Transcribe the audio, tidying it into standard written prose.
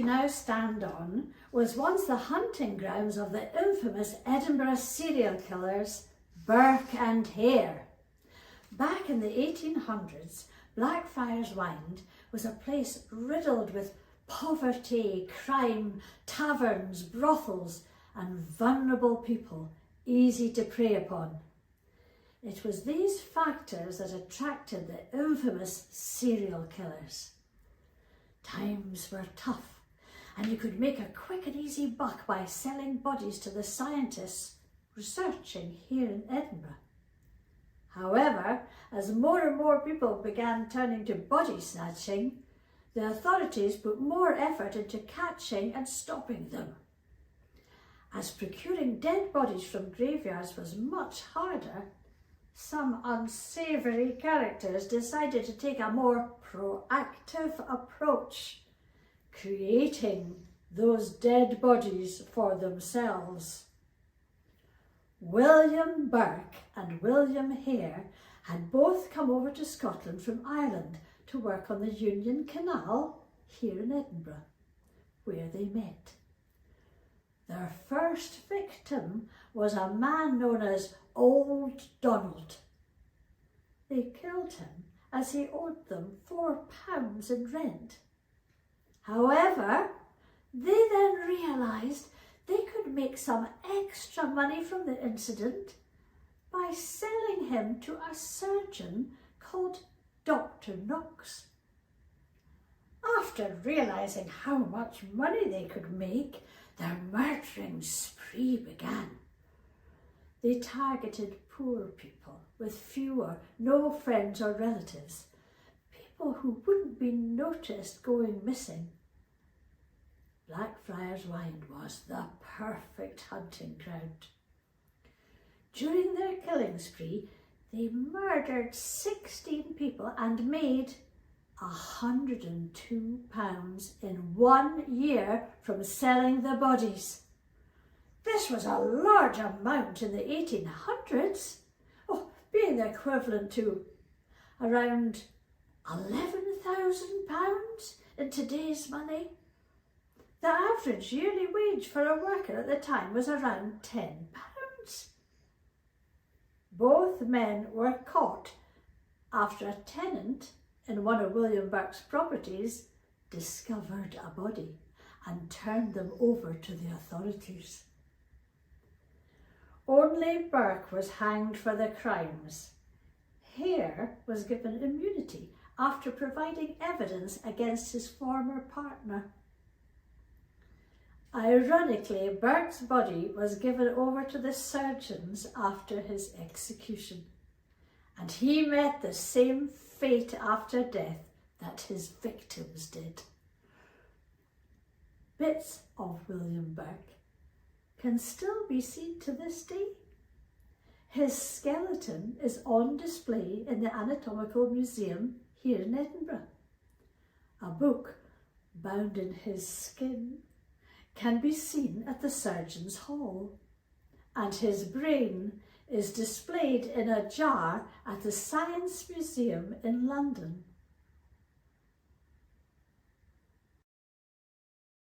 you now stand on was once the hunting grounds of the infamous Edinburgh serial killers Burke and Hare. Back in the 1800s, Blackfriars Wynd was a place riddled with poverty, crime, taverns, brothels, and vulnerable people easy to prey upon. It was these factors that attracted the infamous serial killers. Times were tough, and you could make a quick and easy buck by selling bodies to the scientists researching here in Edinburgh. However, as more and more people began turning to body snatching, the authorities put more effort into catching and stopping them. As procuring dead bodies from graveyards was much harder, some unsavoury characters decided to take a more proactive approach, creating those dead bodies for themselves. William Burke and William Hare had both come over to Scotland from Ireland to work on the Union Canal here in Edinburgh, where they met. Their first victim was a man known as Old Donald. They killed him as he owed them £4 in rent. However, they then realised they could make some extra money from the incident by selling him to a surgeon called Dr. Knox. After realising how much money they could make, their murdering spree began. They targeted poor people with few or no friends or relatives, people who wouldn't be noticed going missing. Blackfriars Wynd was the perfect hunting ground. During their killing spree, they murdered 16 people and made £102 in 1 year from selling the bodies. This was a large amount in the 1800s, being the equivalent to around £11,000 in today's money. The average yearly wage for a worker at the time was around £10. Both men were caught after a tenant in one of William Burke's properties discovered a body and turned them over to the authorities. Only Burke was hanged for the crimes. Hare was given immunity after providing evidence against his former partner. Ironically, Burke's body was given over to the surgeons after his execution, and he met the same fate after death that his victims did. Bits of William Burke can still be seen to this day. His skeleton is on display in the Anatomical Museum here in Edinburgh. A book bound in his skin can be seen at the Surgeons' Hall, and his brain is displayed in a jar at the Science Museum in London.